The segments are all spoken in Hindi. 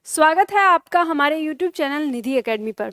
स्वागत है आपका हमारे YouTube चैनल निधि एकेडमी पर।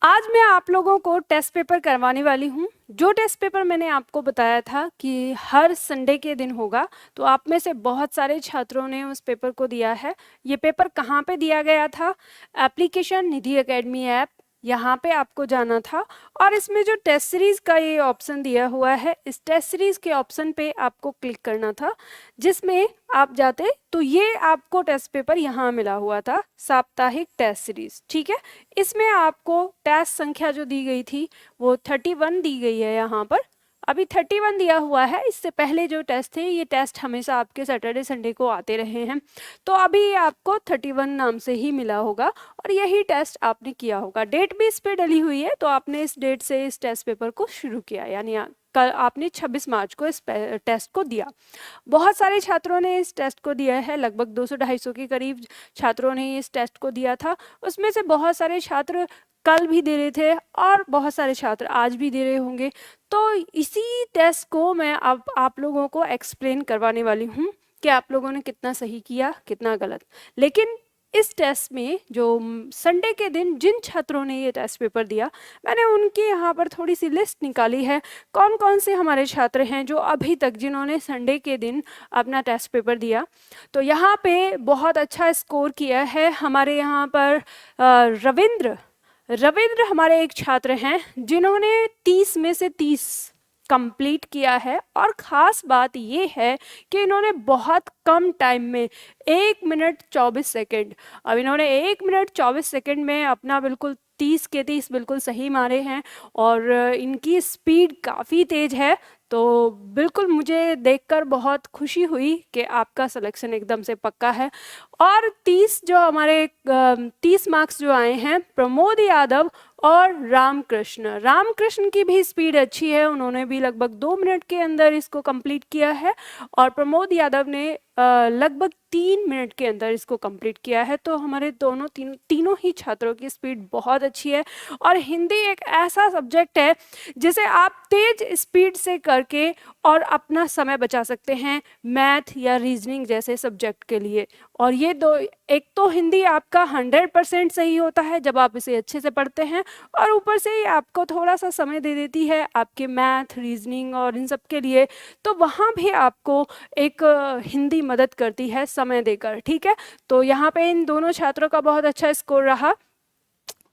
आज मैं आप लोगों को टेस्ट पेपर करवाने वाली हूँ। जो टेस्ट पेपर मैंने आपको बताया था कि हर संडे के दिन होगा, तो आप में से बहुत सारे छात्रों ने उस पेपर को दिया है। ये पेपर कहाँ पे दिया गया था? एप्लीकेशन निधि एकेडमी ऐप, यहाँ पे आपको जाना था और इसमें जो टेस्ट सीरीज का ये ऑप्शन दिया हुआ है, इस टेस्ट सीरीज के ऑप्शन पे आपको क्लिक करना था। जिसमें आप जाते तो ये आपको टेस्ट पेपर यहाँ मिला हुआ था, साप्ताहिक टेस्ट सीरीज। ठीक है, इसमें आपको टेस्ट संख्या जो दी गई थी वो 31 दी गई है यहाँ पर। अभी 31 दिया हुआ है। इससे पहले जो टेस्ट थे, ये टेस्ट हमेशा आपके सैटरडे संडे को आते रहे हैं, तो अभी आपको 31 नाम से ही मिला होगा और यही टेस्ट आपने किया होगा। डेट भी इस पे डली हुई है, तो आपने इस डेट से इस टेस्ट पेपर को शुरू किया, यानी कल आपने 26 मार्च को इस टेस्ट को दिया। बहुत सारे छात्रों ने इस टेस्ट को दिया है, लगभग 200-250 के करीब छात्रों ने इस टेस्ट को दिया था। उसमें से बहुत सारे छात्र कल भी दे रहे थे और बहुत सारे छात्र आज भी दे रहे होंगे। तो इसी टेस्ट को मैं अब आप लोगों को एक्सप्लेन करवाने वाली हूँ कि आप लोगों ने कितना सही किया, कितना गलत। लेकिन इस टेस्ट में जो संडे के दिन जिन छात्रों ने ये टेस्ट पेपर दिया, मैंने उनकी यहाँ पर थोड़ी सी लिस्ट निकाली है। कौन कौन से हमारे छात्र हैं जो अभी तक जिन्होंने संडे के दिन अपना टेस्ट पेपर दिया। तो यहाँ पे बहुत अच्छा स्कोर किया है हमारे यहाँ पर रविंद्र हमारे एक छात्र हैं जिन्होंने 30 में से 30 कंप्लीट किया है। और ख़ास बात ये है कि इन्होंने बहुत कम टाइम में 1 मिनट 24 सेकेंड, अब इन्होंने 1 मिनट 24 सेकेंड में अपना बिल्कुल 30 के 30 बिल्कुल सही मारे हैं और इनकी स्पीड काफ़ी तेज़ है। तो बिल्कुल मुझे देखकर बहुत खुशी हुई कि आपका सिलेक्शन एकदम से पक्का है। और 30 मार्क्स जो आए हैं प्रमोद यादव और रामकृष्ण की भी स्पीड अच्छी है, उन्होंने भी लगभग 2 मिनट के अंदर इसको कंप्लीट किया है और प्रमोद यादव ने लगभग 3 मिनट के अंदर इसको कंप्लीट किया है। तो हमारे तीनों ही छात्रों की स्पीड बहुत अच्छी है। और हिंदी एक ऐसा सब्जेक्ट है जिसे आप तेज स्पीड से करके और अपना समय बचा सकते हैं मैथ या रीजनिंग जैसे सब्जेक्ट के लिए। और ये दो, एक तो हिंदी आपका 100% सही होता है जब आप इसे अच्छे से पढ़ते हैं, और ऊपर से ही आपको थोड़ा सा समय दे देती है आपके मैथ, रीजनिंग और इन सब के लिए। तो वहाँ भी आपको एक हिंदी मदद करती है समय देकर। ठीक है, तो यहाँ पे इन दोनों छात्रों का बहुत अच्छा स्कोर रहा।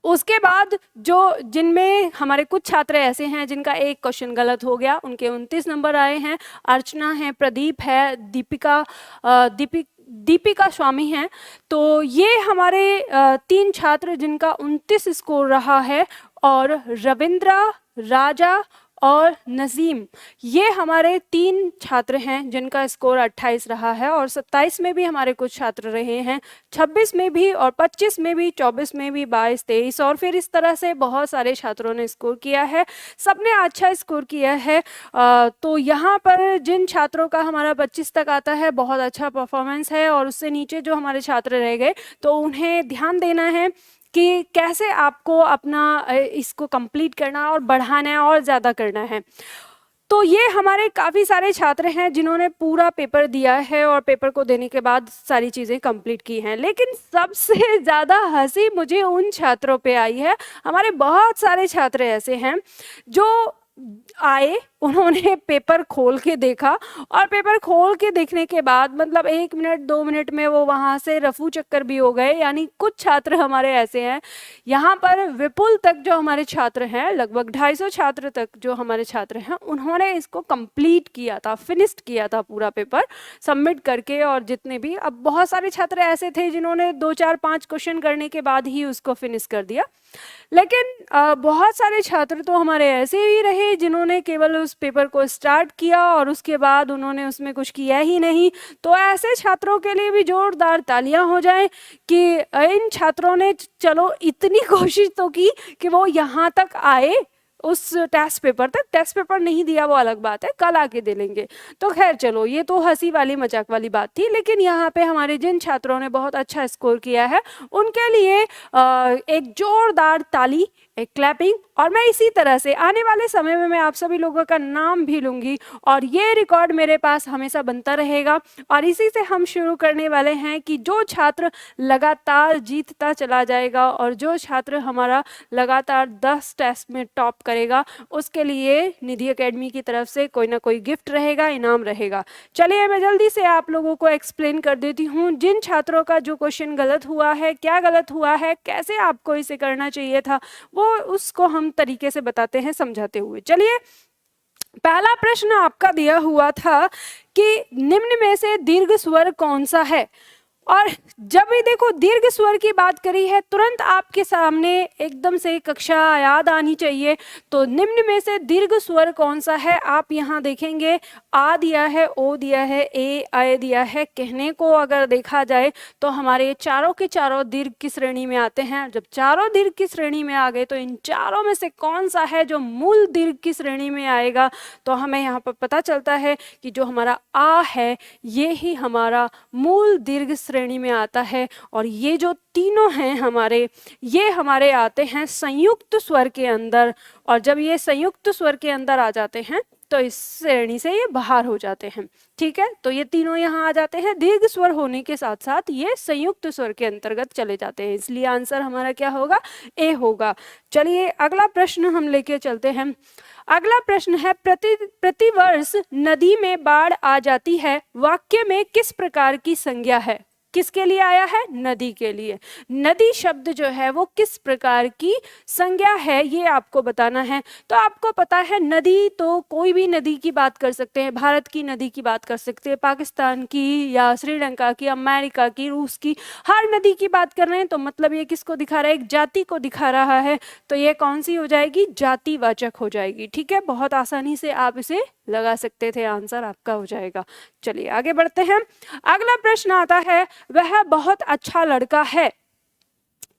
उसके बाद जिनमें हमारे कुछ छात्र ऐसे हैं जिनका एक क्वेश्चन गलत हो गया, उनके 29 नंबर आए हैं। अर्चना है, प्रदीप है, दीपिका स्वामी हैं। तो ये हमारे 3 छात्र जिनका 29 स्कोर रहा है, और रविंद्रा, राजा और नजीम, ये हमारे 3 छात्र हैं जिनका स्कोर 28 रहा है। और 27 में भी हमारे कुछ छात्र रहे हैं, 26 में भी और 25 में भी, 24 में भी, 22, 23 और फिर इस तरह से बहुत सारे छात्रों ने स्कोर किया है। सबने अच्छा स्कोर किया है। तो यहाँ पर जिन छात्रों का हमारा 25 तक आता है, बहुत अच्छा परफॉर्मेंस है। और उससे नीचे जो हमारे छात्र रह गए, तो उन्हें ध्यान देना है कि कैसे आपको अपना इसको कंप्लीट करना और बढ़ाना है और ज़्यादा करना है। तो ये हमारे काफ़ी सारे छात्र हैं जिन्होंने पूरा पेपर दिया है और पेपर को देने के बाद सारी चीज़ें कंप्लीट की हैं। लेकिन सबसे ज़्यादा हंसी मुझे उन छात्रों पे आई है। हमारे बहुत सारे छात्र ऐसे हैं जो आए, उन्होंने पेपर खोल के देखा और पेपर खोल के देखने के बाद मतलब 1 मिनट 2 मिनट में वो वहाँ से रफू चक्कर भी हो गए। यानी कुछ छात्र हमारे ऐसे हैं, यहाँ पर विपुल तक जो हमारे छात्र हैं, लगभग 250 छात्र तक जो हमारे छात्र हैं, उन्होंने इसको कंप्लीट किया था, फिनिश्ड किया था पूरा पेपर सबमिट करके। और जितने भी, अब बहुत सारे छात्र ऐसे थे जिन्होंने 2 4 5 क्वेश्चन करने के बाद ही उसको फिनिश कर दिया। लेकिन बहुत सारे छात्र तो हमारे ऐसे ही रहे जिन्होंने केवल उस पेपर को स्टार्ट किया और उसके बाद उन्होंने उसमें कुछ किया ही नहीं। तो ऐसे छात्रों के लिए भी जोरदार तालियां हो जाएं कि इन छात्रों ने चलो इतनी कोशिश तो की कि वो यहाँ तक आए, उस टेस्ट पेपर तक। टेस्ट पेपर नहीं दिया वो अलग बात है, कल आके दे लेंगे। तो खैर चलो, ये तो हंसी वाली मजाक वाली बात थी। लेकिन यहाँ पे हमारे जिन छात्रों ने बहुत अच्छा स्कोर किया है, उनके लिए एक जोरदार ताली एक क्लैपिंग, और मैं इसी तरह से आने वाले समय में मैं आप सभी लोगों का नाम भी लूंगी और ये रिकॉर्ड मेरे पास हमेशा बनता रहेगा। और इसी से हम शुरू करने वाले हैं कि जो छात्र लगातार जीतता चला जाएगा और जो छात्र हमारा लगातार 10 टेस्ट में टॉप करेगा उसके लिए निधि एकेडमी की तरफ से कोई ना कोई गिफ्ट रहेगा, इनाम रहेगा। चलिए मैं जल्दी से आप लोगों को एक्सप्लेन कर देती हूँ जिन छात्रों का जो क्वेश्चन गलत हुआ है, क्या गलत हुआ है, कैसे आपको इसे करना चाहिए था, वो उसको हम तरीके से बताते हैं समझाते हुए। चलिए, पहला प्रश्न आपका दिया हुआ था कि निम्न में से दीर्घ स्वर कौन सा है। और जब भी देखो दीर्घ स्वर की बात करी है तुरंत आपके सामने एकदम से कक्षा याद आनी चाहिए। तो निम्न में से दीर्घ स्वर कौन सा है, आप यहाँ देखेंगे आ दिया है, ओ दिया है, ए आए दिया है। कहने को अगर देखा जाए तो हमारे चारों के चारों दीर्घ की श्रेणी में आते हैं। जब चारों दीर्घ की श्रेणी में आ गए तो इन चारों में से कौन सा है जो मूल दीर्घ की श्रेणी में आएगा, तो हमें यहाँ पर पता चलता है कि जो हमारा आ है ये ही हमारा मूल दीर्घ श्रेणी में आता है। और ये जो तीनों हैं हमारे, ये हमारे आते हैं संयुक्त स्वर के अंदर। और जब ये संयुक्त स्वर के अंदर आ जाते हैं तो इस श्रेणी से ये बाहर हो जाते हैं। ठीक है, तो ये तीनों यहाँ आ जाते हैं। दीर्घ स्वर होने के साथ साथ ये संयुक्त स्वर के अंतर्गत चले जाते हैं, इसलिए आंसर हमारा क्या होगा, ए होगा। चलिए अगला प्रश्न हम लेके चलते हैं। अगला प्रश्न है प्रतिवर्ष नदी में बाढ़ आ जाती है, वाक्य में किस प्रकार की संज्ञा है। किसके लिए आया है, नदी के लिए। नदी शब्द जो है वो किस प्रकार की संज्ञा है ये आपको बताना है। तो आपको पता है नदी तो कोई भी नदी की बात कर सकते हैं, भारत की नदी की बात कर सकते हैं, पाकिस्तान की या श्रीलंका की, अमेरिका की, रूस की, हर नदी की बात कर रहे हैं। तो मतलब ये किसको दिखा रहा है, एक जाति को दिखा रहा है। तो ये कौन सी हो जाएगी, जातिवाचक हो जाएगी। ठीक है, बहुत आसानी से आप इसे लगा सकते थे, आंसर आपका हो जाएगा। चलिए आगे बढ़ते हैं। अगला प्रश्न आता है, वह बहुत अच्छा लड़का है।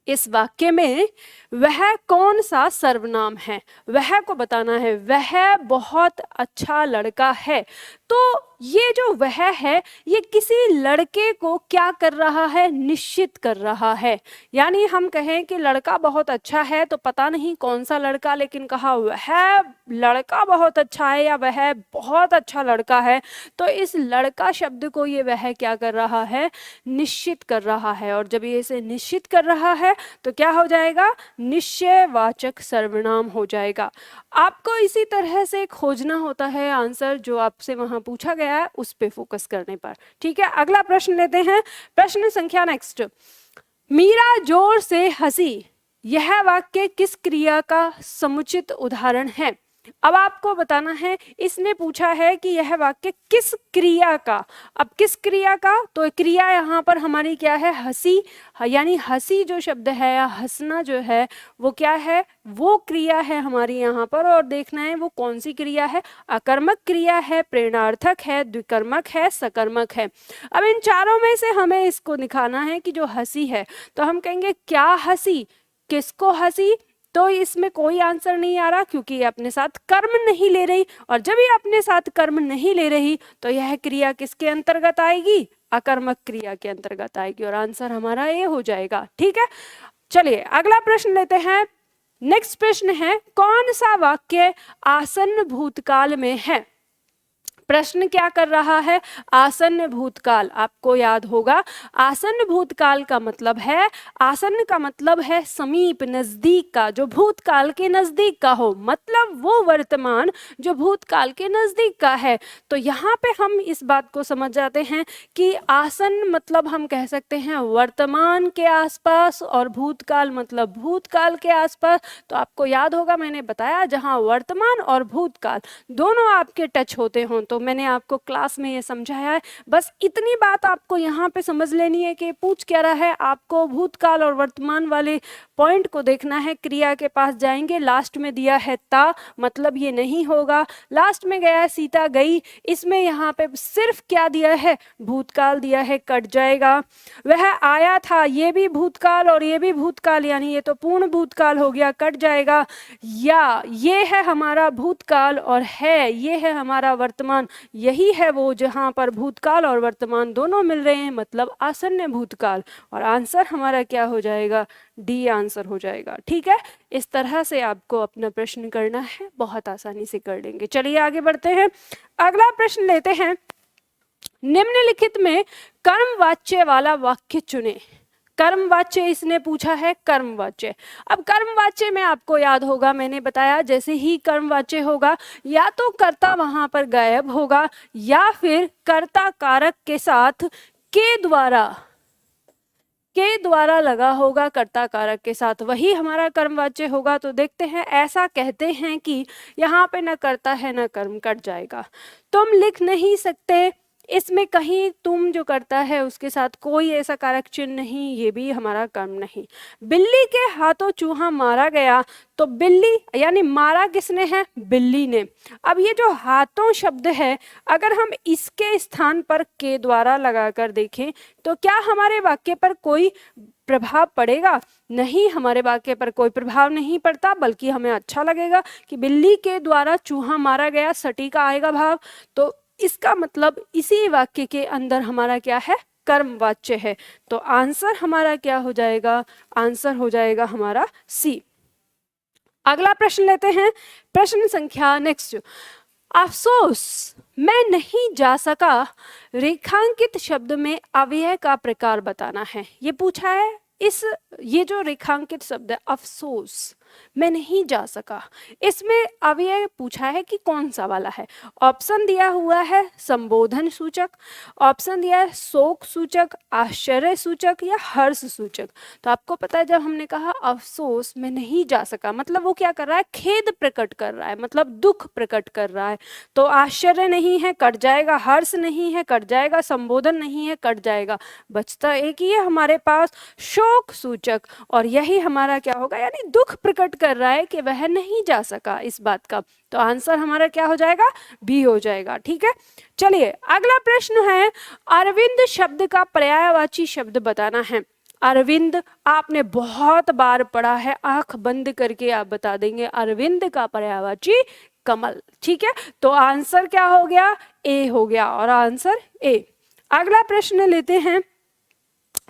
इस वाक्य में वह कौन सा सर्वनाम है, वह को बताना है। वह बहुत अच्छा लड़का है, तो ये जो वह है ये किसी लड़के को क्या कर रहा है, निश्चित कर रहा है। यानी हम कहें कि लड़का बहुत अच्छा है तो पता नहीं कौन सा लड़का, लेकिन कहा वह लड़का बहुत अच्छा है या वह बहुत अच्छा लड़का है, तो इस लड़का शब्द को ये वह क्या कर रहा है, निश्चित कर रहा है। और जब ये इसे निश्चित कर रहा है तो क्या हो जाएगा, निश्चयवाचक सर्वनाम हो जाएगा। आपको इसी तरह से खोजना होता है आंसर, जो आपसे वहां पूछा गया है उस पे फोकस करने पर। ठीक है, अगला प्रश्न लेते हैं, प्रश्न संख्या नेक्स्ट। मीरा जोर से हंसी, यह वाक्य किस क्रिया का समुचित उदाहरण है। अब आपको बताना है, इसने पूछा है कि यह वाक्य किस क्रिया का। अब किस क्रिया का, तो क्रिया यहाँ पर हमारी क्या है, हंसी। यानी हंसी जो शब्द है या हंसना जो है वो क्या है, वो क्रिया है हमारी यहाँ पर। और देखना है वो कौन सी क्रिया है, अकर्मक क्रिया है, प्रेरणार्थक है, द्विकर्मक है, सकर्मक है। अब इन चारों में से हमें इसको दिखाना है कि जो हंसी है, तो हम कहेंगे क्या हंसी, किसको हंसी। तो इसमें कोई आंसर नहीं आ रहा क्योंकि ये अपने साथ कर्म नहीं ले रही, और जब ये अपने साथ कर्म नहीं ले रही तो यह क्रिया किसके अंतर्गत आएगी, अकर्मक क्रिया के अंतर्गत आएगी, और आंसर हमारा ये हो जाएगा। ठीक है, चलिए अगला प्रश्न लेते हैं। नेक्स्ट प्रश्न है, कौन सा वाक्य आसन्न भूतकाल में है। प्रश्न क्या कर रहा है, आसन्न भूतकाल। आपको याद होगा आसन्न भूतकाल का मतलब है, आसन्न का मतलब है समीप, नजदीक का, जो भूतकाल के नजदीक का हो, मतलब वो वर्तमान जो भूतकाल के नजदीक का है। तो यहाँ पे हम इस बात को समझ जाते हैं कि आसन्न मतलब हम कह सकते हैं वर्तमान के आसपास, और भूतकाल मतलब भूतकाल के आसपास। तो आपको याद होगा मैंने बताया जहाँ वर्तमान और भूतकाल दोनों आपके टच होते हों, तो मैंने आपको क्लास में ये समझाया है। बस इतनी बात आपको यहाँ पे समझ लेनी है कि पूछ क्या रहा है, आपको भूतकाल और वर्तमान वाले पॉइंट को देखना है। क्रिया के पास जाएंगे, लास्ट में दिया है ता, मतलब ये नहीं होगा। लास्ट में गया है सीता गई, इसमें यहाँ पे सिर्फ क्या दिया है, भूतकाल दिया है, कट जाएगा। वह आया था, ये भी भूतकाल और ये भी भूतकाल, यानी ये तो पूर्ण भूतकाल हो गया, कट जाएगा। या ये है हमारा भूतकाल और है ये है हमारा वर्तमान, वर्तमान, यही है वो जहाँ पर भूतकाल और वर्तमान दोनों मिल रहे हैं, मतलब आसन्न भूतकाल। और आंसर हमारा क्या हो जाएगा, डी आंसर हो जाएगा। ठीक है, इस तरह से आपको अपना प्रश्न करना है, बहुत आसानी से कर लेंगे। चलिए आगे बढ़ते हैं, अगला प्रश्न लेते हैं। निम्नलिखित में कर्मवाच्य वाला वाक्य चुने। कर्मवाच्य इसने पूछा है, कर्मवाच्य। अब कर्मवाच्य में आपको याद होगा, मैंने बताया जैसे ही कर्मवाच्य होगा या तो कर्ता वहां पर गायब होगा या फिर कर्ता कारक के साथ के द्वारा लगा होगा, कर्ता कारक के साथ, वही हमारा कर्मवाच्य होगा। तो देखते हैं, ऐसा कहते हैं कि यहाँ पे न कर्ता है न कर्म, कट जाएगा। तुम लिख नहीं सकते, इसमें कहीं तुम जो करता है उसके साथ कोई ऐसा कारक चिन्ह नहीं, ये भी हमारा कर्म नहीं। बिल्ली के हाथों चूहा मारा गया, तो बिल्ली यानी मारा किसने है, बिल्ली ने। अब ये जो हाथों शब्द है, अगर हम इसके स्थान पर के द्वारा लगाकर देखें तो क्या हमारे वाक्य पर कोई प्रभाव पड़ेगा? नहीं, हमारे वाक्य पर कोई प्रभाव नहीं पड़ता, बल्कि हमें अच्छा लगेगा कि बिल्ली के द्वारा चूहा मारा गया, सटीक आएगा भाव। तो इसका मतलब इसी वाक्य के अंदर हमारा क्या है, कर्मवाच्य है। तो आंसर हमारा क्या हो जाएगा, आंसर हो जाएगा हमारा सी। अगला प्रश्न लेते हैं, प्रश्न संख्या नेक्स्ट। अफसोस मैं नहीं जा सका, रेखांकित शब्द में अव्यय का प्रकार बताना है। ये पूछा है, ये जो रेखांकित शब्द है अफसोस, मैं नहीं जा सका, इसमें अव्यय पूछा है कि कौन सा वाला है। ऑप्शन दिया हुआ है संबोधन सूचक, ऑप्शन दिया है शोक सूचक, आश्चर्य सूचक या हर्ष सूचक। तो आपको पता है, जब हमने कहा अफसोस मैं नहीं जा सका, मतलब वो क्या कर रहा है, खेद प्रकट कर रहा है, मतलब दुख प्रकट कर रहा है। तो आश्चर्य नहीं है, कट जाएगा, हर्ष नहीं है, कट जाएगा, संबोधन नहीं है, कट जाएगा, बचता एक ही है हमारे पास, शोक सूचक। और यही हमारा क्या होगा, यानी दुख प्रकट कर रहा है कि वह नहीं जा सका इस बात का। तो आंसर हमारा क्या हो जाएगा, बी हो जाएगा। ठीक है, चलिए अगला प्रश्न है, अरविंद शब्द का पर्यायवाची शब्द बताना है। अरविंद आपने बहुत बार पढ़ा है, आंख बंद करके आप बता देंगे अरविंद का पर्यायवाची कमल। ठीक है, तो आंसर क्या हो गया, ए हो गया, और आंसर ए। अगला प्रश्न लेते हैं,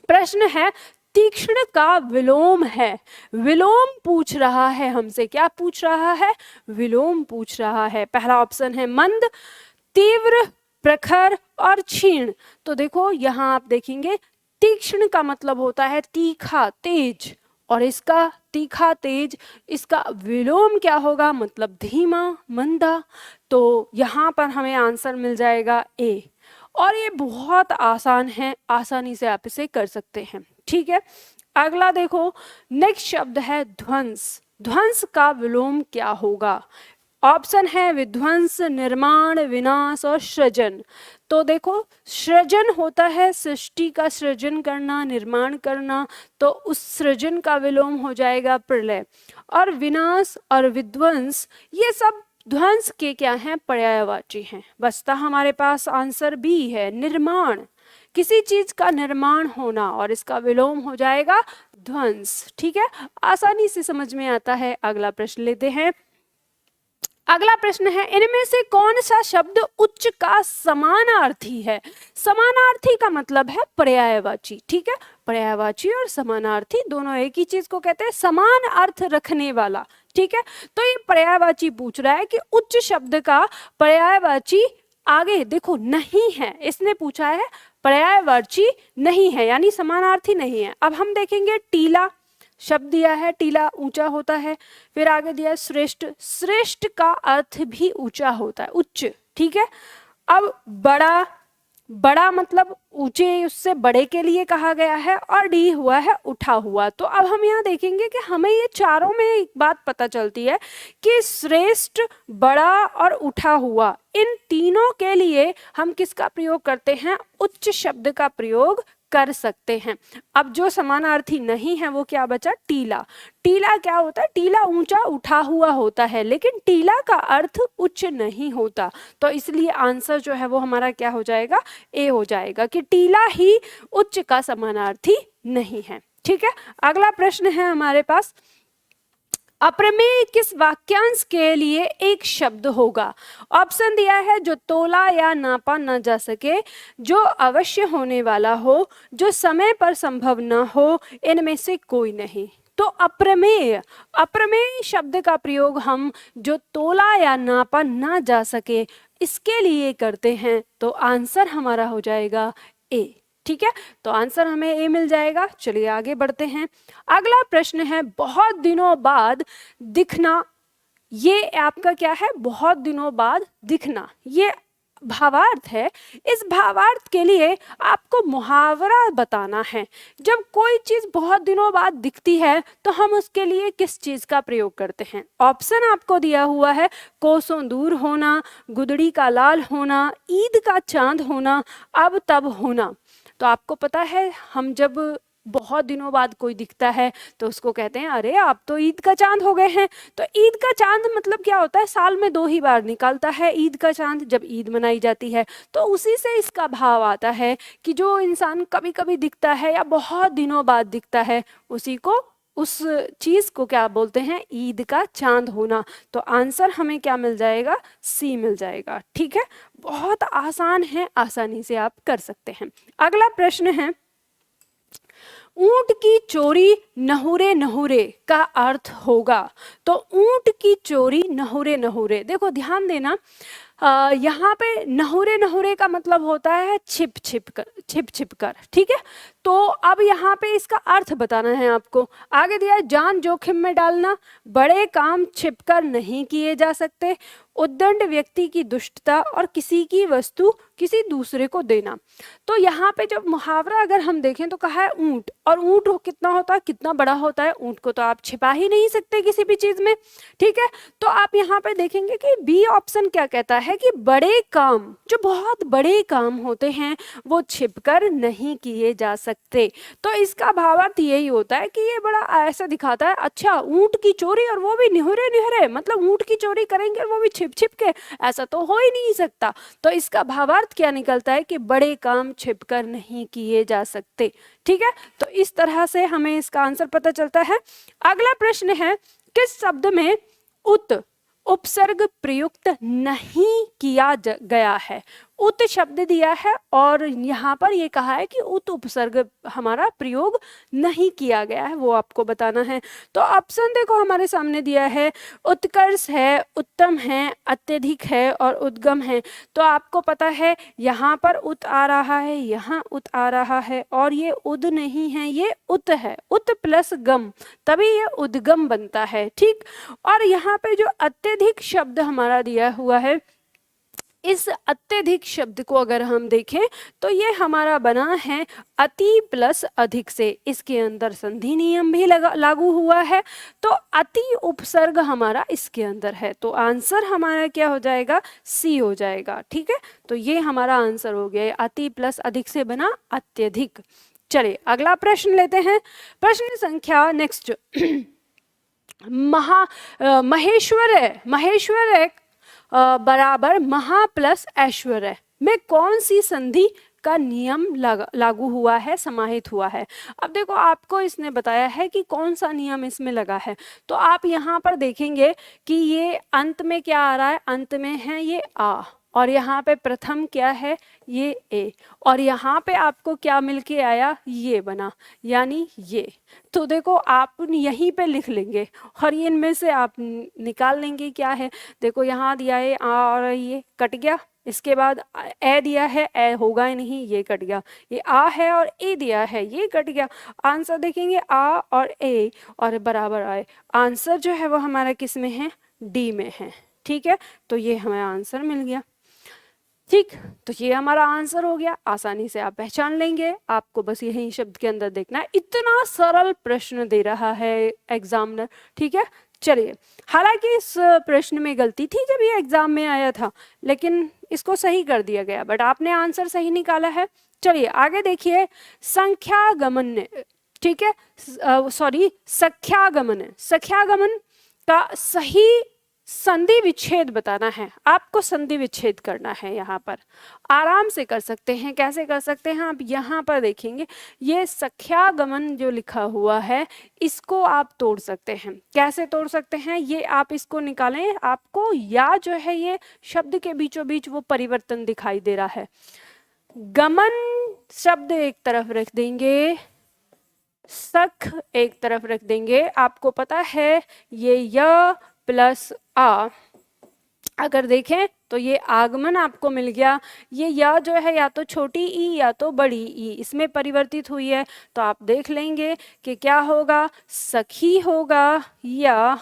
प्रश्न है तीक्ष्ण का विलोम है। विलोम पूछ रहा है हमसे, क्या पूछ रहा है, विलोम पूछ रहा है। पहला ऑप्शन है मंद, तीव्र, प्रखर और क्षीण। तो देखो यहाँ आप देखेंगे, तीक्ष्ण का मतलब होता है तीखा, तेज, और इसका तीखा तेज, इसका विलोम क्या होगा, मतलब धीमा, मंदा। तो यहाँ पर हमें आंसर मिल जाएगा ए, और ये बहुत आसान है, आसानी से आप इसे कर सकते हैं। ठीक है, अगला देखो, नेक्स्ट शब्द है ध्वंस। ध्वंस का विलोम क्या होगा? ऑप्शन है विध्वंस, निर्माण, विनाश और सृजन। तो देखो, सृजन होता है सृष्टि का सृजन करना, निर्माण करना, तो उस सृजन का विलोम हो जाएगा प्रलय। और विनाश और विध्वंस ये सब ध्वंस के क्या हैं, पर्यायवाची हैं। बचता हमारे पास आंसर बी है, निर्माण, किसी चीज का निर्माण होना, और इसका विलोम हो जाएगा ध्वंस। ठीक है, आसानी से समझ में आता है। अगला प्रश्न लेते हैं, अगला प्रश्न है, इनमें से कौन सा शब्द उच्च का समानार्थी है? समानार्थी का मतलब है पर्यायवाची। ठीक है, पर्यायवाची और समानार्थी दोनों एक ही चीज को कहते हैं, समान अर्थ रखने वाला। ठीक है, तो ये पर्यायवाची पूछ रहा है कि उच्च शब्द का पर्यायवाची आगे देखो नहीं है, इसने पूछा है पर्यायवाची नहीं है, यानी समानार्थी नहीं है। अब हम देखेंगे, टीला शब्द दिया है, टीला ऊंचा होता है। फिर आगे दिया है श्रेष्ठ, श्रेष्ठ का अर्थ भी ऊंचा होता है, उच्च। ठीक है, अब बड़ा, बड़ा मतलब ऊंचे, उससे बड़े के लिए कहा गया है, और डी हुआ है उठा हुआ। तो अब हम यहाँ देखेंगे कि हमें ये चारों में एक बात पता चलती है कि श्रेष्ठ, बड़ा और उठा हुआ, इन तीनों के लिए हम किसका प्रयोग करते हैं, उच्च शब्द का प्रयोग कर सकते हैं। अब जो समानार्थी नहीं है वो क्या बचा, टीला। टीला क्या होता है, टीला ऊंचा उठा हुआ होता है, लेकिन टीला का अर्थ उच्च नहीं होता। तो इसलिए आंसर जो है वो हमारा क्या हो जाएगा, ए हो जाएगा, कि टीला ही उच्च का समानार्थी नहीं है। ठीक है, अगला प्रश्न है हमारे पास, अप्रमेय किस वाक्यांश के लिए एक शब्द होगा? ऑप्शन दिया है जो तोला या नापा न जा सके, जो अवश्य होने वाला हो, जो समय पर संभव न हो, इनमें से कोई नहीं। तो अप्रमेय, अप्रमेय शब्द का प्रयोग हम जो तोला या नापा ना जा सके इसके लिए करते हैं। तो आंसर हमारा हो जाएगा ए। ठीक है, तो आंसर हमें ए मिल जाएगा। चलिए आगे बढ़ते हैं। अगला प्रश्न है बहुत दिनों बाद दिखना। ये आपका क्या है? बहुत दिनों बाद दिखना, ये भावार्थ है। इस भावार्थ के लिए आपको मुहावरा बताना है। जब कोई चीज बहुत दिनों बाद दिखती है तो हम उसके लिए किस चीज का प्रयोग करते हैं? ऑप्शन आपको दिया हुआ है, कोसों दूर होना, गुदड़ी का लाल होना, ईद का चांद होना, अब तब होना। तो आपको पता है, हम जब बहुत दिनों बाद कोई दिखता है तो उसको कहते हैं अरे आप तो ईद का चांद हो गए हैं। तो ईद का चांद मतलब क्या होता है? साल में 2 ही बार निकलता है ईद का चांद, जब ईद मनाई जाती है। तो उसी से इसका भाव आता है कि जो इंसान कभी कभी दिखता है या बहुत दिनों बाद दिखता है, उसी को, उस चीज को क्या बोलते हैं? ईद का चांद होना। तो आंसर हमें क्या मिल जाएगा? सी मिल जाएगा। ठीक है, बहुत आसान है, आसानी से आप कर सकते हैं। अगला प्रश्न है, ऊंट की चोरी नहुरे नहुरे का अर्थ होगा। तो ऊंट की चोरी नहुरे नहुरे, देखो ध्यान देना, यहाँ पे नहुरे नहुरे का मतलब होता है छिप छिप कर, छिप छिप कर। ठीक है, तो अब यहाँ पे इसका अर्थ बताना है आपको। आगे दिया है, जान जोखिम में डालना, बड़े काम छिपकर नहीं किए जा सकते, उद्दंड व्यक्ति की दुष्टता और किसी की वस्तु किसी दूसरे को देना। तो यहाँ पे जब मुहावरा अगर हम देखें तो कहा है ऊंट, और ऊंट कितना होता है? कितना बड़ा होता है? ऊंट को तो आप छिपा ही नहीं सकते किसी भी चीज में। ठीक है, तो आप यहाँ पे देखेंगे कि बी ऑप्शन क्या कहता है कि बड़े काम, जो बहुत बड़े काम होते हैं वो छिपकर नहीं किए जा सकते। तो इसका भावार्थ यही होता है कि ये बड़ा ऐसा दिखाता है, अच्छा ऊंट की चोरी और वो भी निहुरे निहुरे, मतलब ऊंट की चोरी करेंगे और वो भी छिप छिप के, ऐसा तो हो ही नहीं सकता। तो इसका भावार्थ क्या निकलता है कि बड़े काम छिपकर नहीं किए जा सकते। ठीक है, तो इस तरह से हमें इसका आंसर पता चलता है। अगला प्रश्न है, किस शब्द में उत उपसर्ग प्रयुक्त नहीं किया गया है? उत शब्द दिया है और यहाँ पर ये कहा है कि उत उपसर्ग हमारा प्रयोग नहीं किया गया है, वो आपको बताना है। तो ऑप्शन देखो हमारे सामने दिया है, उत्कर्ष है, उत्तम है, अत्यधिक है और उद्गम है। तो आपको पता है यहाँ पर उत आ रहा है, यहाँ उत आ रहा है, और ये उद नहीं है, ये उत है। उत प्लस गम, तभी ये उद्गम बनता है। ठीक, और यहाँ पे जो अत्यधिक शब्द हमारा दिया हुआ है, इस अत्यधिक शब्द को अगर हम देखें तो ये हमारा बना है अति प्लस अधिक से। इसके अंदर संधि नियम भी लागू हुआ है, तो अति उपसर्ग हमारा इसके अंदर है। तो आंसर हमारा क्या हो जाएगा? सी हो जाएगा। ठीक है, तो ये हमारा आंसर हो गया, अति प्लस अधिक से बना अत्यधिक। चलिए अगला प्रश्न लेते हैं। प्रश्न संख्या नेक्स्ट, महेश्वर बराबर महा प्लस ऐश्वर्य में कौन सी संधि का नियम लागू हुआ है, समाहित हुआ है? अब देखो आपको इसने बताया है कि कौन सा नियम इसमें लगा है। तो आप यहाँ पर देखेंगे कि ये अंत में क्या आ रहा है? अंत में है ये आ, और यहाँ पे प्रथम क्या है? ये ए, और यहाँ पे आपको क्या मिलके आया? ये बना, यानी ये। तो देखो आप यहीं पे लिख लेंगे और इनमें से आप निकाल लेंगे क्या है। देखो यहाँ दिया है आ और ये कट गया, इसके बाद ए दिया है, ए होगा ही नहीं, ये कट गया। ये आ है और ए दिया है, ये कट गया। आंसर देखेंगे आ और ए और बराबर आए। आंसर जो है वो हमारा किस में है? डी में है। ठीक है, तो ये हमें आंसर मिल गया। ठीक, तो ये हमारा आंसर हो गया, आसानी से आप पहचान लेंगे। आपको बस यही शब्द के अंदर देखना है, इतना सरल प्रश्न दे रहा है एग्जामिनर। ठीक है, चलिए, हालांकि इस प्रश्न में गलती थी जब ये एग्जाम में आया था, लेकिन इसको सही कर दिया गया, बट आपने आंसर सही निकाला है। चलिए आगे देखिए, संख्यागमन, ठीक है, सॉरी सख्यागमन, सख्यागमन का सही संधि विच्छेद बताना है, आपको संधि विच्छेद करना है। यहाँ पर आराम से कर सकते हैं। कैसे कर सकते हैं आप यहाँ पर देखेंगे, ये सख्यागमन जो लिखा हुआ है इसको आप तोड़ सकते हैं। कैसे तोड़ सकते हैं, ये आप इसको निकालें, आपको या जो है ये शब्द के बीचों बीच वो परिवर्तन दिखाई दे रहा है। गमन शब्द एक तरफ रख देंगे, सख एक तरफ रख देंगे। आपको पता है ये य प्लस आ, अगर देखें तो ये आगमन आपको मिल गया। ये या जो है या तो छोटी ई या तो बड़ी ई इसमें परिवर्तित हुई है, तो आप देख लेंगे कि क्या होगा, सखी होगा या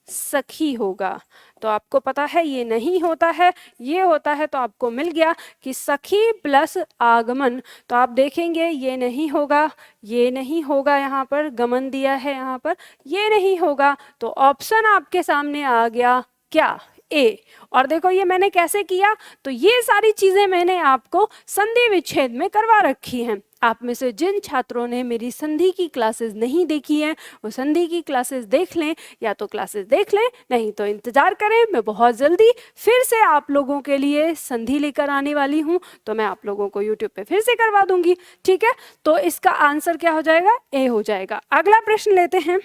सखी होगा। तो आपको पता है ये नहीं होता है, ये होता है, तो आपको मिल गया कि सखी प्लस आगमन। तो आप देखेंगे ये नहीं होगा, ये नहीं होगा, यहाँ पर गमन दिया है, यहाँ पर ये नहीं होगा। तो ऑप्शन आपके सामने आ गया क्या, ए। और देखो ये मैंने कैसे किया, तो ये सारी चीजें मैंने आपको संधि विच्छेद में करवा रखी हैं। आप में से जिन छात्रों ने मेरी संधि की क्लासेस नहीं देखी हैं वो संधि की क्लासेस देख लें, या तो क्लासेस देख लें, नहीं तो इंतजार करें। मैं बहुत जल्दी फिर से आप लोगों के लिए संधि लेकर आने वाली हूं, तो मैं आप लोगों को यूट्यूब पे फिर से करवा दूंगी। ठीक है, तो इसका आंसर क्या हो जाएगा, ए हो जाएगा। अगला प्रश्न लेते हैं।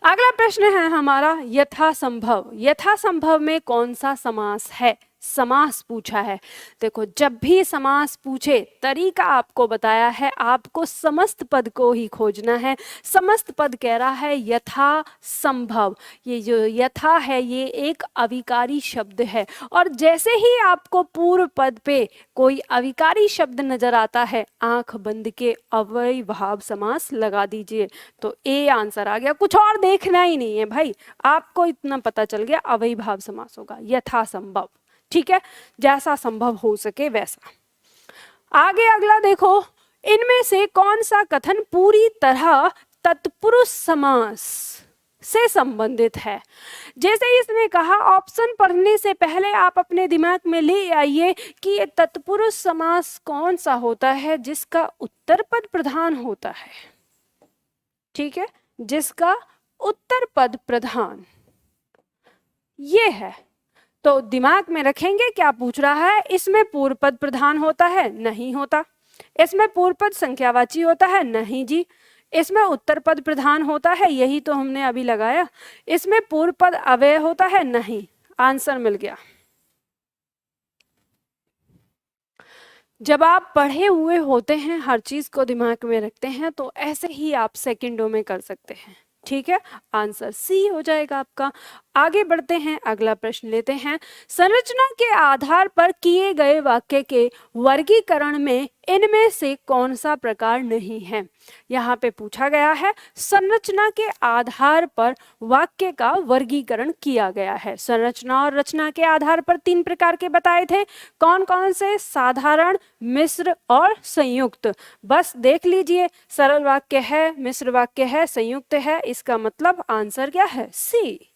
अगला प्रश्न है हमारा यथासंभव। यथासंभव में कौन सा समास है, समास पूछा है। देखो जब भी समास पूछे तरीका आपको बताया है, आपको समस्त पद को ही खोजना है। समस्त पद कह रहा है यथा संभव। ये जो यथा है ये एक अविकारी शब्द है, और जैसे ही आपको पूर्व पद पे कोई अविकारी शब्द नजर आता है, आंख बंद के अव्ययीभाव समास लगा दीजिए। तो ए आंसर आ गया, कुछ और देखना ही नहीं है भाई, आपको इतना पता चल गया अव्ययीभाव समास होगा यथा संभव। ठीक है, जैसा संभव हो सके वैसा। आगे अगला देखो, इनमें से कौन सा कथन पूरी तरह तत्पुरुष समास से संबंधित है। जैसे इसने कहा, ऑप्शन पढ़ने से पहले आप अपने दिमाग में ले आइए कि ये तत्पुरुष समास कौन सा होता है जिसका उत्तर पद प्रधान होता है। ठीक है, जिसका उत्तर पद प्रधान ये है। तो दिमाग में रखेंगे क्या पूछ रहा है, इसमें पूर्व पद प्रधान होता है, नहीं होता। इसमें पूर्व पद संख्यावाची होता है, नहीं जी। इसमें उत्तर पद प्रधान होता है, यही तो हमने अभी लगाया। इसमें पूर्व पद अव्यय होता है, नहीं। आंसर मिल गया। जब आप पढ़े हुए होते हैं, हर चीज को दिमाग में रखते हैं, तो ऐसे ही आप सेकंडों में कर सकते हैं। ठीक है, आंसर सी हो जाएगा आपका। आगे बढ़ते हैं, अगला प्रश्न लेते हैं। संरचना के आधार पर किए गए वाक्य के वर्गीकरण में इनमें से कौन सा प्रकार नहीं है। यहाँ पे पूछा गया है संरचना के आधार पर वाक्य का वर्गीकरण किया गया है। संरचना और रचना के आधार पर 3 प्रकार के बताए थे, कौन कौन से, साधारण, मिश्र और संयुक्त। बस देख लीजिए, सरल वाक्य है, मिश्र वाक्य है, संयुक्त है, इसका मतलब आंसर क्या है, सी।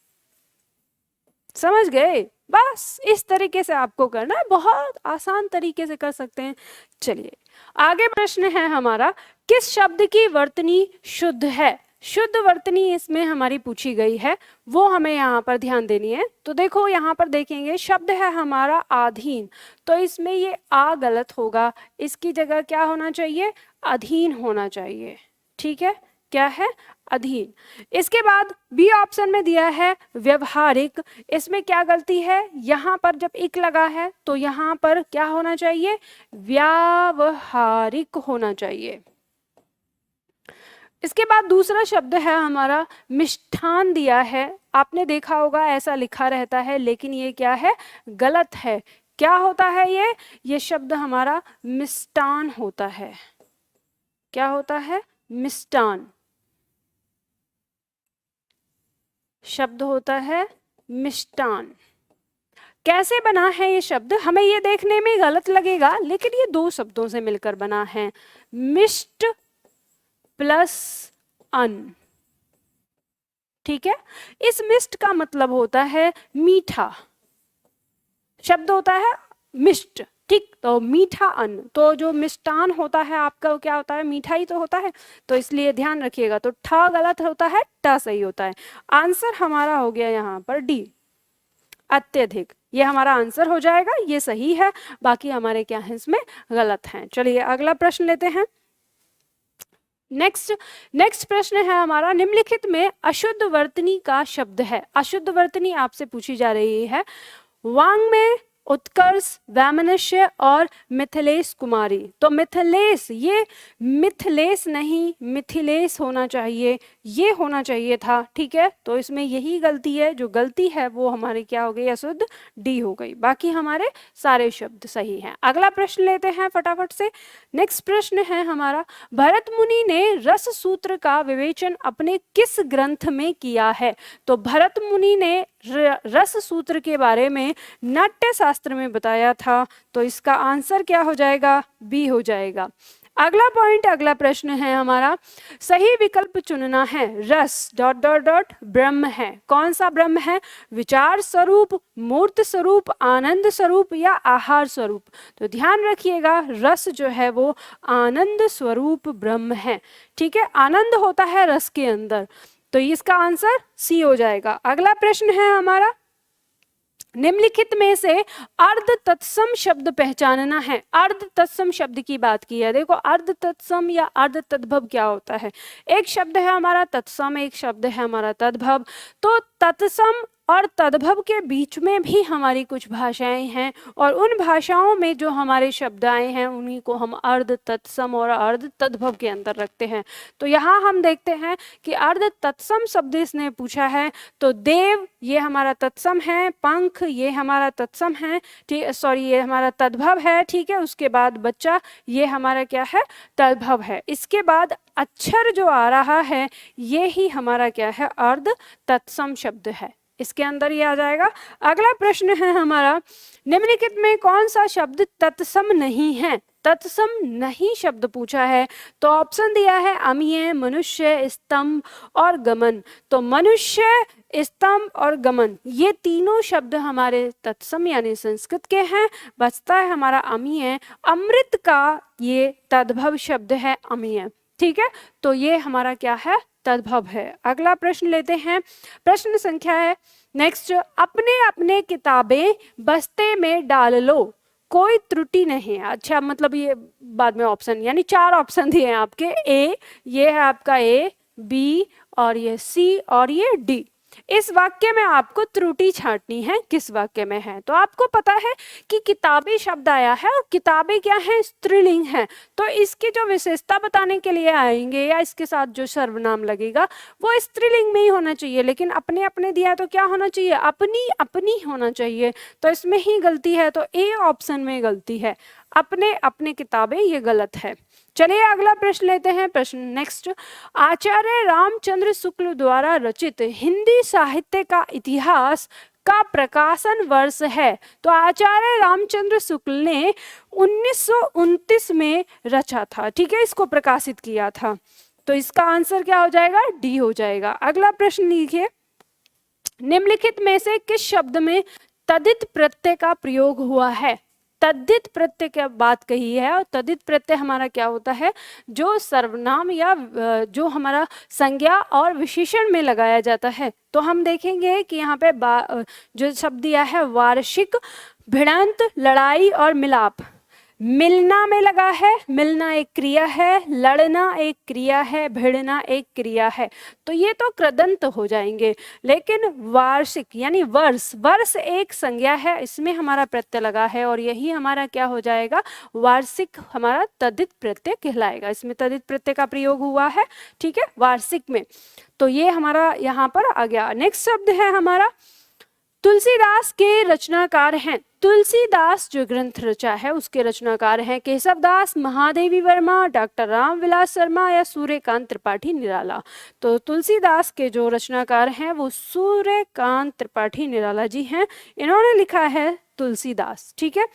समझ गए, बस इस तरीके से आपको करना है, बहुत आसान तरीके से कर सकते हैं। चलिए आगे प्रश्न है हमारा, किस शब्द की वर्तनी शुद्ध है। शुद्ध वर्तनी इसमें हमारी पूछी गई है, वो हमें यहाँ पर ध्यान देनी है। तो देखो यहाँ पर देखेंगे, शब्द है हमारा आधीन, तो इसमें ये आ गलत होगा, इसकी जगह क्या होना चाहिए, अधीन होना चाहिए। ठीक है, क्या है, अधीन। इसके बाद बी ऑप्शन में दिया है व्यवहारिक, इसमें क्या गलती है, यहाँ पर जब इक लगा है तो यहाँ पर क्या होना चाहिए, व्यावहारिक होना चाहिए। इसके बाद दूसरा शब्द है हमारा मिष्ठान दिया है, आपने देखा होगा ऐसा लिखा रहता है, लेकिन ये क्या है, गलत है। क्या होता है ये शब्द हमारा मिष्टान होता है। क्या होता है, मिष्टान शब्द होता है, मिष्टान। कैसे बना है ये शब्द, हमें ये देखने में गलत लगेगा, लेकिन ये 2 शब्दों से मिलकर बना है, मिष्ट प्लस अन। ठीक है, इस मिष्ट का मतलब होता है मीठा, शब्द होता है मिष्ट, ठीक। तो मीठा अन्न, तो जो मिष्टान होता है आपका वो क्या होता है, मीठा ही तो होता है, तो इसलिए ध्यान रखिएगा। तो ठ गलत होता है, ट सही होता है। आंसर हमारा हो गया यहाँ पर डी, अत्यधिक। ये हमारा आंसर हो जाएगा, ये सही है, बाकी हमारे क्या है इसमें गलत हैं। चलिए अगला प्रश्न लेते हैं। नेक्स्ट प्रश्न है हमारा, निम्नलिखित में अशुद्ध वर्तनी का शब्द है। अशुद्ध वर्तनी आपसे पूछी जा रही है। वांग्मय, उत्कर्ष, वैमनस्य और मिथिलेश कुमारी। तो मिथिलेश, ये मिथिलेश नहीं मिथिलेश होना चाहिए, ये होना चाहिए था, ठीक है। तो इसमें यही गलती है, जो गलती है वो हमारी क्या हो गई, अशुद्ध डी हो गई। बाकी हमारे सारे शब्द सही हैं। अगला प्रश्न लेते हैं फटाफट से। नेक्स्ट प्रश्न है हमारा, भरत मुनि ने रस सूत्र का विवेचन अपने किस ग्रंथ में किया है। तो भरत मुनि ने रस सूत्र के बारे में नाट्य शास्त्र में बताया था, तो इसका आंसर क्या हो जाएगा, बी हो जाएगा। अगला पॉइंट, अगला प्रश्न है हमारा, सही विकल्प चुनना है। रस डॉट डॉट डॉट ब्रह्म है। कौन सा ब्रह्म है, विचार स्वरूप, मूर्त स्वरूप, आनंद स्वरूप या आहार स्वरूप। तो ध्यान रखिएगा, रस जो है वो आनंद स्वरूप ब्रह्म है, ठीक है। आनंद होता है रस के अंदर, तो इसका आंसर सी हो जाएगा। अगला प्रश्न है हमारा, निम्नलिखित में से अर्ध तत्सम शब्द पहचानना है। अर्ध तत्सम शब्द की बात की है। देखो अर्ध तत्सम या अर्ध तद्भव क्या होता है, एक शब्द है हमारा तत्सम, एक शब्द है हमारा तद्भव। तो तत्सम और तद्भव के बीच में भी हमारी कुछ भाषाएं हैं, और उन भाषाओं में जो हमारे शब्द आए हैं उन्हीं को हम अर्ध तत्सम और अर्ध तद्भव के अंदर रखते हैं। तो यहाँ हम देखते हैं कि अर्ध तत्सम शब्द इसने पूछा है, तो देव ये हमारा तत्सम है, पंख ये हमारा तत्सम है, ठीक, सॉरी ये हमारा तद्भव है, ठीक है। उसके बाद बच्चा ये हमारा क्या है, तद्भव है। इसके बाद अक्षर जो आ रहा है ये ही हमारा क्या है, अर्ध तत्सम शब्द है, इसके अंदर ये आ जाएगा। अगला प्रश्न है हमारा, निम्नलिखित में कौन सा शब्द तत्सम नहीं है। तत्सम नहीं शब्द पूछा है, तो ऑप्शन दिया है अमीय, मनुष्य, स्तंभ और गमन। तो मनुष्य, स्तंभ और गमन ये तीनों शब्द हमारे तत्सम यानी संस्कृत के हैं। बचता है हमारा अमीय, अमृत का ये तद्भव शब्द है अमीय, ठीक है। तो ये हमारा क्या है, तद्भव है। अगला प्रश्न लेते हैं, प्रश्न संख्या है नेक्स्ट, अपने अपने किताबें बस्ते में डाल लो, कोई त्रुटि नहीं है। अच्छा मतलब ये बाद में ऑप्शन, यानी 4 ऑप्शन दिए हैं आपके, ए ये है आपका ए, बी और ये सी और ये डी। इस वाक्य में आपको त्रुटि छांटनी है, किस वाक्य में है। तो आपको पता है कि किताबें शब्द आया है और किताबें क्या है, स्त्रीलिंग है, तो इसकी जो विशेषता बताने के लिए आएंगे या इसके साथ जो सर्वनाम लगेगा वो स्त्रीलिंग में ही होना चाहिए। लेकिन अपने अपने दिया तो क्या होना चाहिए, अपनी अपनी होना चाहिए, तो इसमें ही गलती है। तो ए ऑप्शन में गलती है, अपने अपने किताबें, ये गलत है। चलिए अगला प्रश्न लेते हैं। प्रश्न नेक्स्ट, आचार्य रामचंद्र शुक्ल द्वारा रचित हिंदी साहित्य का इतिहास का प्रकाशन वर्ष है। तो आचार्य रामचंद्र शुक्ल ने 1929 में रचा था, ठीक है, इसको प्रकाशित किया था। तो इसका आंसर क्या हो जाएगा, डी हो जाएगा। अगला प्रश्न लिखिए, निम्नलिखित में से किस शब्द में तदित प्रत्यय का प्रयोग हुआ है। तद्धित प्रत्यय की बात कही है, और तद्धित प्रत्यय हमारा क्या होता है, जो सर्वनाम या जो हमारा संज्ञा और विशेषण में लगाया जाता है। तो हम देखेंगे कि यहाँ पे जो शब्द दिया है वार्षिक, भिड़ंत, लड़ाई और मिलाप, मिलना में लगा है, मिलना एक क्रिया है, लड़ना एक क्रिया है, भिड़ना एक क्रिया है, तो ये तो कृदंत हो जाएंगे। लेकिन वार्षिक यानी वर्ष, वर्ष एक संज्ञा है, इसमें हमारा प्रत्यय लगा है और यही हमारा क्या हो जाएगा, वार्षिक हमारा तद्धित प्रत्यय कहलाएगा। इसमें तद्धित प्रत्यय का प्रयोग हुआ है, ठीक है, वार्षिक में। तो ये हमारा यहाँ पर आ गया। नेक्स्ट शब्द है हमारा, तुलसीदास के रचनाकार हैं। तुलसीदास जो ग्रंथ रचा है उसके रचनाकार हैं केशवदास, महादेवी वर्मा, डॉक्टर रामविलास शर्मा या सूर्यकांत त्रिपाठी निराला। तो तुलसीदास के जो रचनाकार हैं वो सूर्यकांत त्रिपाठी निराला जी हैं, इन्होंने लिखा है तुलसीदास, ठीक है।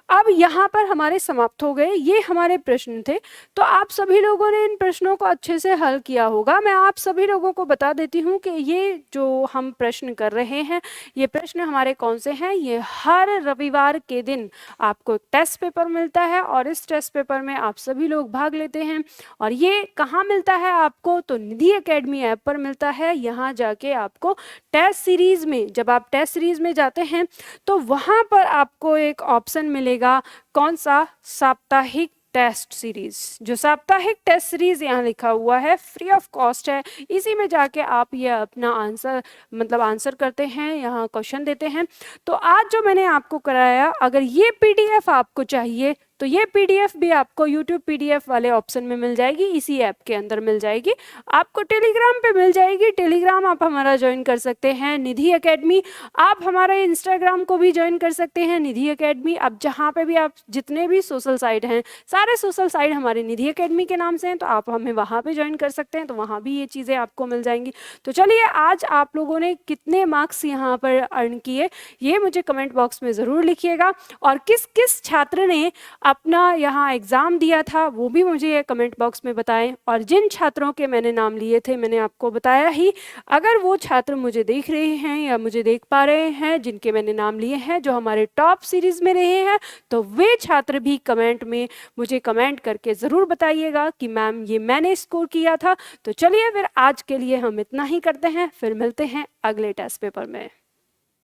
अब यहाँ पर हमारे समाप्त हो गए, ये हमारे प्रश्न थे। तो आप सभी लोगों ने इन प्रश्नों को अच्छे से हल किया होगा। मैं आप सभी लोगों को बता देती हूँ कि ये जो हम प्रश्न कर रहे हैं, ये प्रश्न हमारे कौन से हैं, ये हर रविवार के दिन आपको एक टेस्ट पेपर मिलता है और इस टेस्ट पेपर में आप सभी लोग भाग लेते हैं। और ये कहाँ मिलता है आपको? तो निधि एकेडमी ऐप पर मिलता है। यहाँ जाके आपको टेस्ट सीरीज़ में, जब आप टेस्ट सीरीज़ में जाते हैं तो वहाँ पर आपको एक ऑप्शन मिलेगा, कौन सा? साप्ताहिक टेस्ट सीरीज। जो साप्ताहिक टेस्ट सीरीज यहाँ लिखा हुआ है फ्री ऑफ कॉस्ट है, इसी में जाके आप ये अपना आंसर आंसर करते हैं, यहाँ क्वेश्चन देते हैं। तो आज जो मैंने आपको कराया, अगर ये पीडीएफ आपको चाहिए तो ये पीडीएफ भी आपको यूट्यूब पीडीएफ वाले ऑप्शन में मिल जाएगी, इसी ऐप के अंदर मिल जाएगी। आपको टेलीग्राम पे मिल जाएगी, टेलीग्राम आप हमारा ज्वाइन कर सकते हैं निधि एकेडमी। आप हमारे इंस्टाग्राम को भी ज्वाइन कर सकते हैं निधि एकेडमी। अब जहाँ पे भी आप, जितने भी सोशल साइट हैं, सारे सोशल साइट हमारे निधि एकेडमी के नाम से हैं, तो आप हमें वहाँ पे ज्वाइन कर सकते हैं, तो वहाँ भी ये चीज़ें आपको मिल जाएंगी। तो चलिए, आज आप लोगों ने कितने मार्क्स यहाँ पर अर्न किए ये मुझे कमेंट बॉक्स में ज़रूर लिखिएगा, और किस किस छात्र ने अपना यहाँ एग्ज़ाम दिया था वो भी मुझे कमेंट बॉक्स में बताएं। और जिन छात्रों के मैंने नाम लिए थे, मैंने आपको बताया ही, अगर वो छात्र मुझे देख रहे हैं या मुझे देख पा रहे हैं, जिनके मैंने नाम लिए हैं, जो हमारे टॉप सीरीज़ में रहे हैं, तो वे छात्र भी कमेंट में मुझे कमेंट करके ज़रूर बताइएगा कि मैम ये मैंने स्कोर किया था। तो चलिए फिर आज के लिए हम इतना ही करते हैं, फिर मिलते हैं अगले टेस्ट पेपर में।